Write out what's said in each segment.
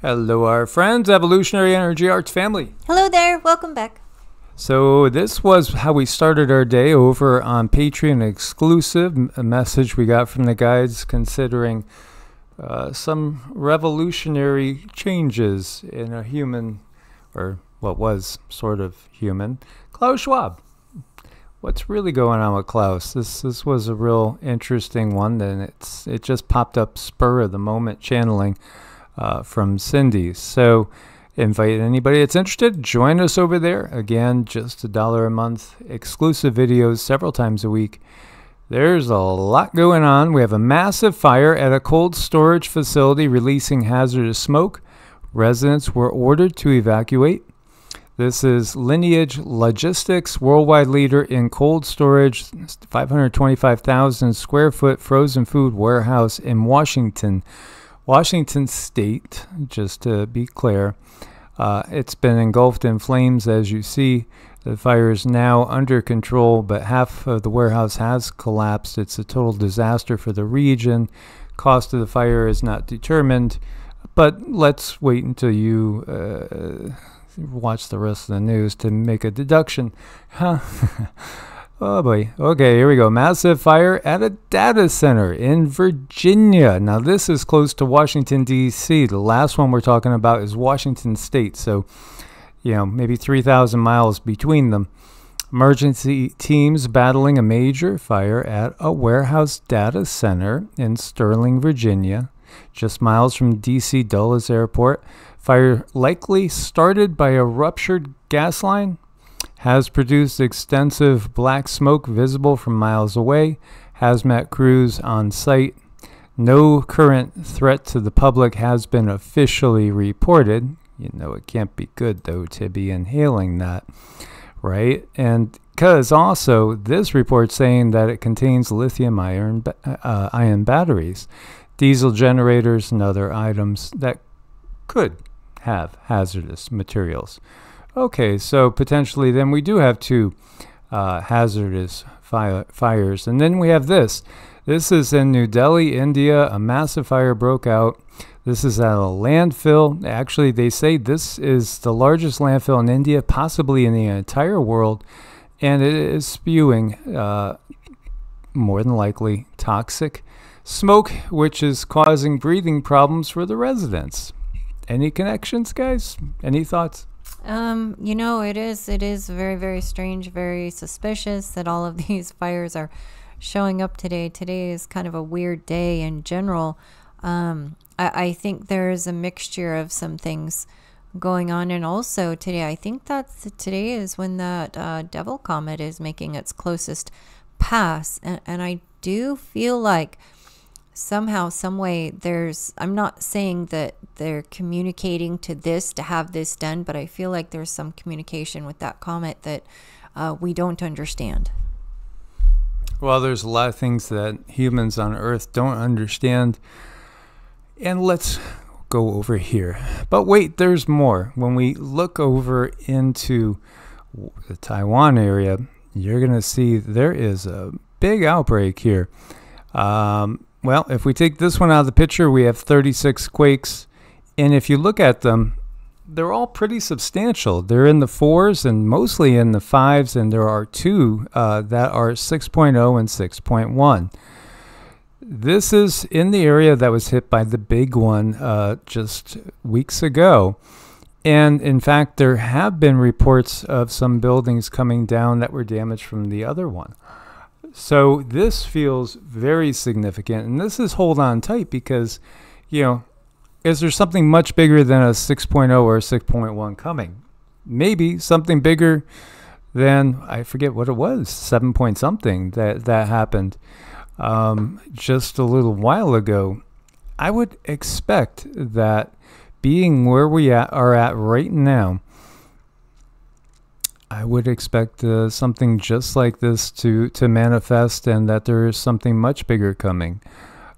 Hello, our friends, Evolutionary Energy Arts family. Hello there, welcome back. So this was how we started our day over on Patreon exclusive, a message we got from the guides considering some revolutionary changes in a human, or what was sort of human, Klaus Schwab. What's really going on with Klaus? This was a real interesting one, and it just popped up spur of the moment channeling from Cindy. So invite anybody that's interested, join us over there. Again, just $1 a month, exclusive videos several times a week. There's a lot going on. We have a massive fire at a cold storage facility releasing hazardous smoke. Residents were ordered to evacuate. This is Lineage Logistics, worldwide leader in cold storage, 525,000 square foot frozen food warehouse in Washington State, just to be clear. It's been engulfed in flames, as you see. The fire is now under control, but half of the warehouse has collapsed. It's a total disaster for the region. Cost of the fire is not determined, but let's wait until you watch the rest of the news to make a deduction. Oh boy. Okay, here we go. Massive fire at a data center in Virginia. Now this is close to Washington, D.C. The last one we're talking about is Washington State. So, maybe 3,000 miles between them. Emergency teams battling a major fire at a warehouse data center in Sterling, Virginia, just miles from D.C. Dulles Airport. Fire likely started by a ruptured gas line. Has produced extensive black smoke visible from miles away. Hazmat crews on site. No current threat to the public has been officially reported. It can't be good, though, to be inhaling that, right? And because also this report saying that it contains lithium-ion batteries, diesel generators, and other items that could have hazardous materials. Okay, so potentially then we do have two hazardous fires. And then we have this. This is in New Delhi, India. A massive fire broke out. This is at a landfill. Actually, they say this is the largest landfill in India, possibly in the entire world. And it is spewing, more than likely, toxic smoke, which is causing breathing problems for the residents. Any connections, guys? Any thoughts? It is very, very strange, very suspicious that all of these fires are showing up today. Today is kind of a weird day in general. I think there is a mixture of some things going on. And also today, I think today is when that Devil Comet is making its closest pass. And I do feel like somehow, some way, I'm not saying that they're communicating to this to have this done, but I feel like there's some communication with that comet that we don't understand. Well, there's a lot of things that humans on Earth don't understand. And let's go over here. But wait, there's more. When we look over into the Taiwan area, you're going to see there is a big outbreak here. Well, if we take this one out of the picture, we have 36 quakes. And if you look at them, they're all pretty substantial. They're in the 4s and mostly in the 5s, and there are 2 that are 6.0 and 6.1. This is in the area that was hit by the big one just weeks ago. And in fact, there have been reports of some buildings coming down that were damaged from the other one. So this feels very significant, and this is hold on tight because, is there something much bigger than a 6.0 or a 6.1 coming? Maybe something bigger than, I forget what it was, 7 point something that happened just a little while ago. I would expect that being where we are at right now, I would expect something just like this to manifest, and that there is something much bigger coming.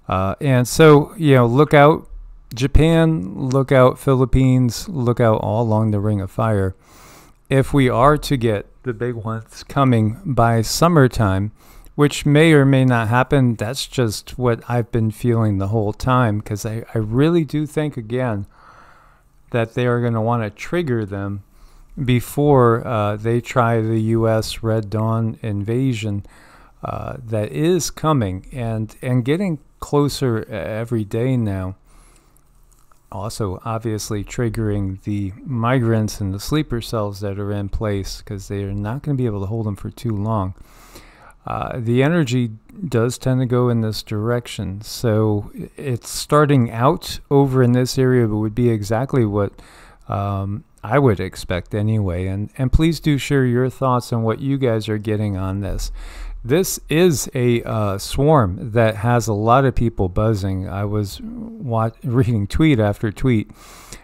And so, look out Japan, look out Philippines, look out all along the Ring of Fire. If we are to get the big ones coming by summertime, which may or may not happen, that's just what I've been feeling the whole time, because I really do think, again, that they are going to want to trigger them before they try the U.S. Red Dawn invasion that is coming and getting closer every day now. Also, obviously, triggering the migrants and the sleeper cells that are in place, because they are not going to be able to hold them for too long. The energy does tend to go in this direction. So it's starting out over in this area, but would be exactly what I would expect anyway. And please do share your thoughts on what you guys are getting on this. This is a swarm that has a lot of people buzzing. I was reading tweet after tweet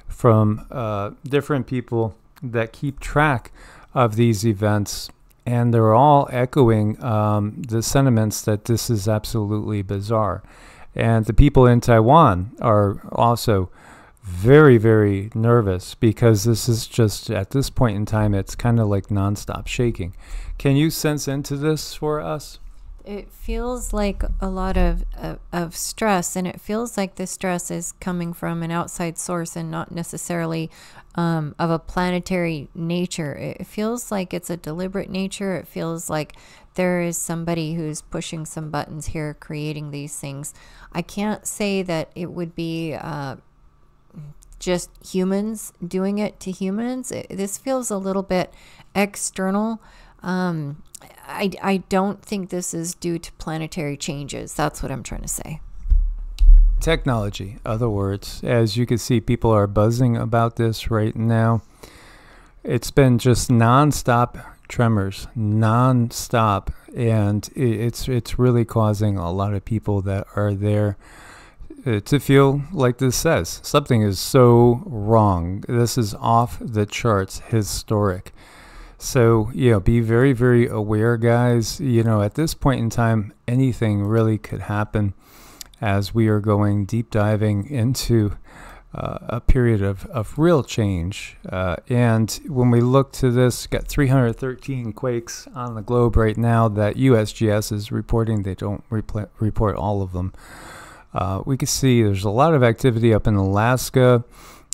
from different people that keep track of these events, and they're all echoing the sentiments that this is absolutely bizarre. And the people in Taiwan are also very, very nervous, because this is just, at this point in time, it's kind of like nonstop shaking. Can you sense into this for us? It feels like a lot of stress, and it feels like the stress is coming from an outside source and not necessarily of a planetary nature. It feels like it's a deliberate nature. It feels like there is somebody who's pushing some buttons here, creating these things. I can't say that it would be just humans doing it to humans. This feels a little bit external. I don't think this is due to planetary changes. That's what I'm trying to say. Technology, other words. As you can see, people are buzzing about this right now. It's been just non-stop tremors, non-stop, and it's really causing a lot of people that are there to feel like this says something is so wrong. This is off the charts, historic. So, be very, very aware, guys. At this point in time, anything really could happen, as we are going deep diving into a period of real change. And when we look to this, got 313 quakes on the globe right now that USGS is reporting. They don't report all of them. We can see there's a lot of activity up in Alaska,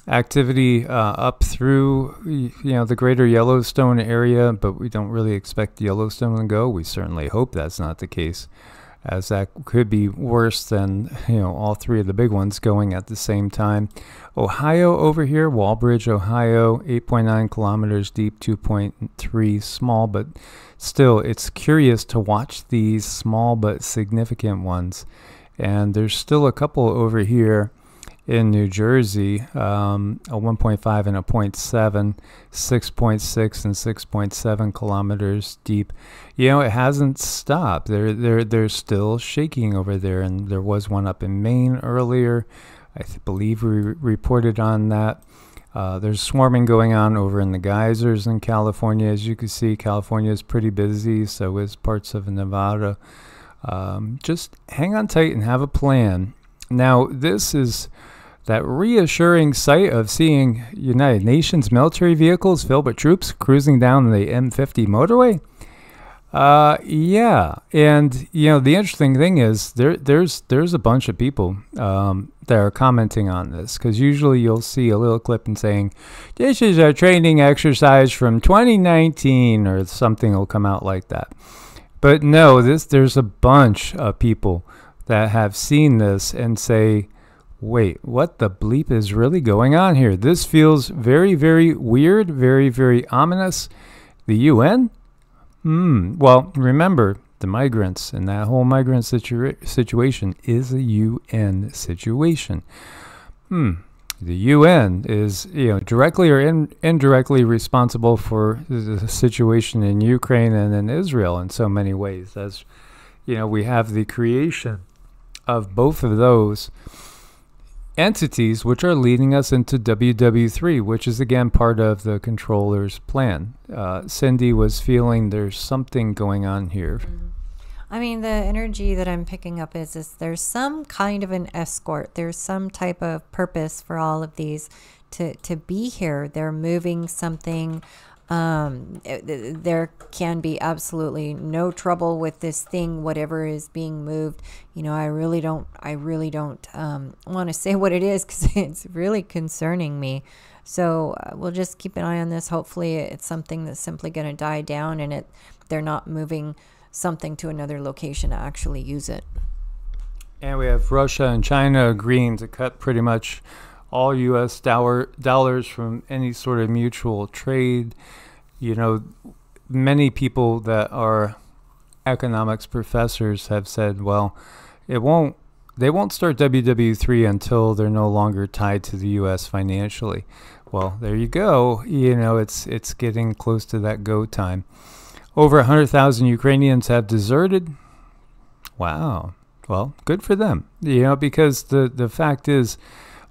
activity up through the greater Yellowstone area, but we don't really expect Yellowstone to go. We certainly hope that's not the case, as that could be worse than all three of the big ones going at the same time. Ohio over here, Walbridge, Ohio, 8.9 kilometers deep, 2.3 small, but still it's curious to watch these small but significant ones. And there's still a couple over here in New Jersey, a 1.5 and a 0.7, 6.6 and 6.7 kilometers deep. It hasn't stopped. They're still shaking over there, and there was one up in Maine earlier. I believe we reported on that. There's swarming going on over in the geysers in California. As you can see, California is pretty busy, so is parts of Nevada. Just hang on tight and have a plan. Now, this is that reassuring sight of seeing United Nations military vehicles filled with troops cruising down the M50 motorway. Yeah, and the interesting thing is there's a bunch of people that are commenting on this, because usually you'll see a little clip and saying, "This is a training exercise from 2019," or something will come out like that. But no, there's a bunch of people that have seen this and say, wait, what the bleep is really going on here? This feels very, very weird, very, very ominous. The UN? Well, remember, the migrants and that whole migrant situation is a UN situation. The UN is, directly or indirectly responsible for the situation in Ukraine and in Israel in so many ways. As we have the creation of both of those entities, which are leading us into WW3, which is again part of the controller's plan. Cindy was feeling there's something going on here. I mean, the energy that I'm picking up is there's some kind of an escort. There's some type of purpose for all of these to be here. They're moving something. There can be absolutely no trouble with this thing, whatever is being moved. You know, I really don't want to say what it is, because it's really concerning me. So we'll just keep an eye on this. Hopefully it's something that's simply going to die down, and they're not moving something to another location to actually use it. And we have Russia and China agreeing to cut pretty much all U.S. dollars from any sort of mutual trade. You know, many people that are economics professors have said, well, they won't start WW3 until they're no longer tied to the U.S. financially. Well, there you go. You know, it's getting close to that go time. Over 100,000 Ukrainians have deserted. Wow. Well, good for them. You know, because the fact is,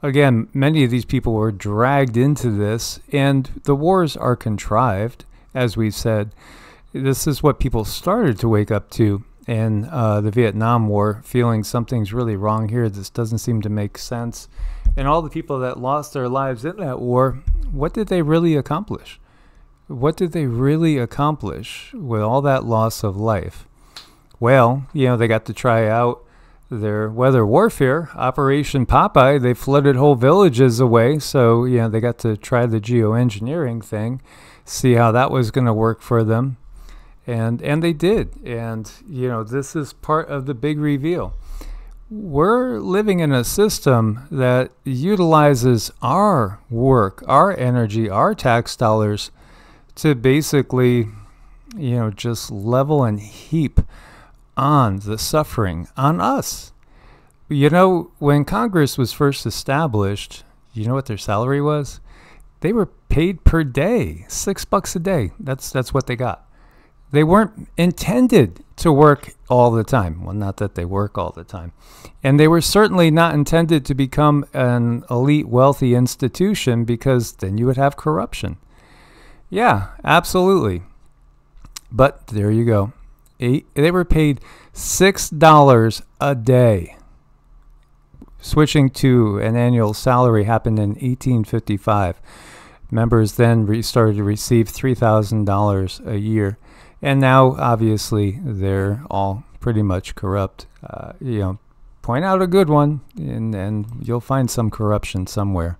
again, many of these people were dragged into this, and the wars are contrived, as we've said. This is what people started to wake up to in the Vietnam War, feeling something's really wrong here. This doesn't seem to make sense. And all the people that lost their lives in that war, what did they really accomplish? What did they really accomplish with all that loss of life? Well, you know, they got to try out their weather warfare, Operation Popeye. They flooded whole villages away, so you know, they got to try the geoengineering thing, see how that was going to work for them, and they did. And you know, this is part of the big reveal. We're living in a system that utilizes our work, our energy, our tax dollars to basically, you know, just level and heap on the suffering on us. You know, when Congress was first established, you know what their salary was? They were paid per day, $6 a day. That's what they got. They weren't intended to work all the time. Well, not that they work all the time. And they were certainly not intended to become an elite wealthy institution, because then you would have corruption. Yeah, absolutely. But there you go. They were paid $6 a day. Switching to an annual salary happened in 1855. Members then started to receive $3,000 a year. And now, obviously, they're all pretty much corrupt. You know, point out a good one, and you'll find some corruption somewhere.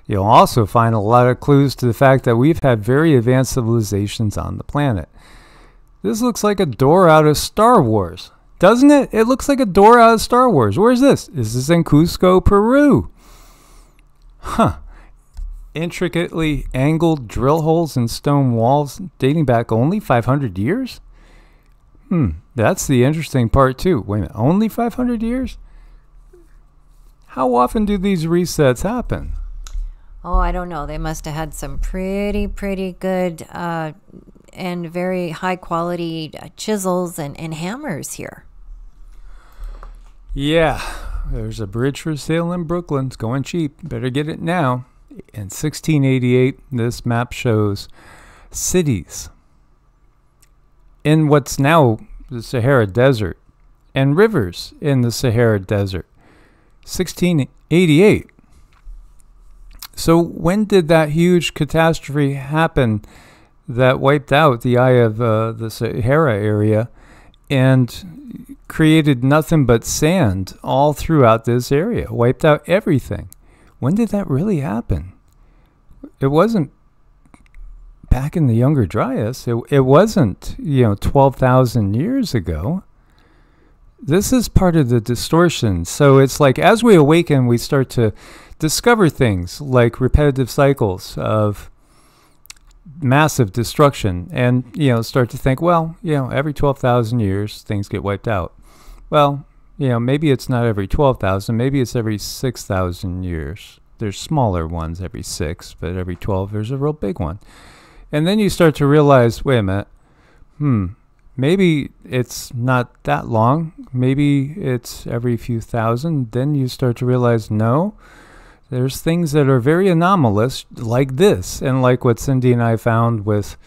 You'll also find a lot of clues to the fact that we've had very advanced civilizations on the planet. This looks like a door out of Star Wars, doesn't it? It looks like a door out of Star Wars. Where's this? This is in Cusco, Peru. Huh. Intricately angled drill holes in stone walls dating back only 500 years? That's the interesting part too. Wait a minute, only 500 years? How often do these resets happen? Oh, I don't know. They must have had some pretty good and very high quality chisels and hammers here. Yeah. There's a bridge for sale in Brooklyn. It's going cheap. Better get it now. In 1688, this map shows cities in what's now the Sahara Desert and rivers in the Sahara Desert. 1688. So when did that huge catastrophe happen that wiped out the eye of the Sahara area and created nothing but sand all throughout this area, wiped out everything? When did that really happen? It wasn't back in the Younger Dryas. It wasn't, 12,000 years ago. This is part of the distortion. So it's like as we awaken, we start to discover things like repetitive cycles of massive destruction and, start to think, well, every 12,000 years, things get wiped out. Well, maybe it's not every 12,000. Maybe it's every 6,000 years. There's smaller ones every 6, but every 12 there's a real big one. And then you start to realize, wait a minute, maybe it's not that long. Maybe it's every few thousand. Then you start to realize, no, there's things that are very anomalous like this, and like what Cindy and I found with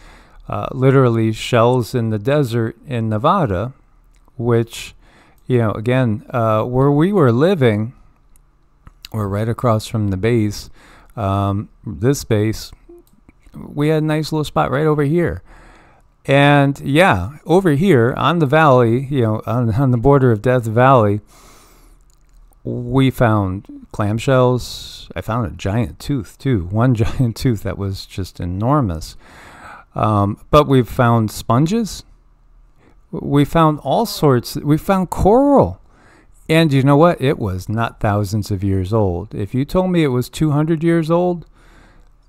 literally shells in the desert in Nevada, which, again, where we were living, we're right across from the base. This base we had a nice little spot right over here. And yeah, over here on the valley, you know, on the border of Death Valley, we found clamshells. I found a giant tooth too. One giant tooth that was just enormous. But we've found sponges. We found all sorts. We found coral. And you know what? It was not thousands of years old. If you told me it was 200 years old,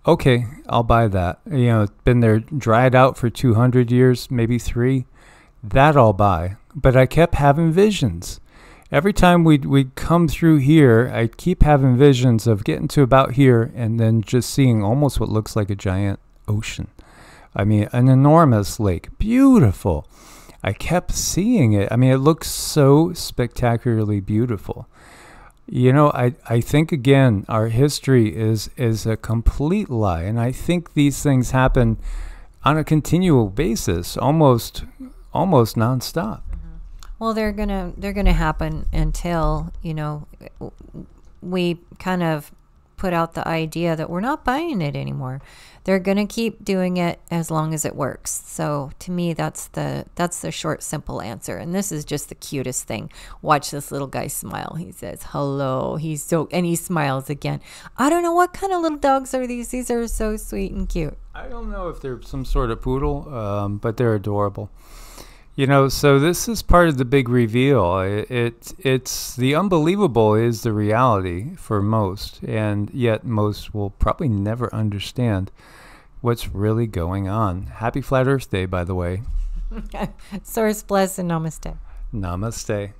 okay, I'll buy that. You know, it's been there dried out for 200 years, maybe 3. That I'll buy. But I kept having visions. Every time we'd come through here, I'd keep having visions of getting to about here and then just seeing almost what looks like a giant ocean. I mean, an enormous lake. Beautiful. I kept seeing it. I mean, it looks so spectacularly beautiful. You know, I think, again, our history is a complete lie. And I think these things happen on a continual basis, almost nonstop. Well, they're gonna happen until, you know, we kind of put out the idea that we're not buying it anymore. They're gonna keep doing it as long as it works. So to me, that's the short, simple answer. And this is just the cutest thing. Watch this little guy smile. He says hello. And he smiles again. I don't know what kind of little dogs are these. These are so sweet and cute. I don't know if they're some sort of poodle, but they're adorable. You know, so this is part of the big reveal. It's the unbelievable is the reality for most, and yet most will probably never understand what's really going on. Happy Flat Earth Day, by the way. Source bless and namaste. Namaste.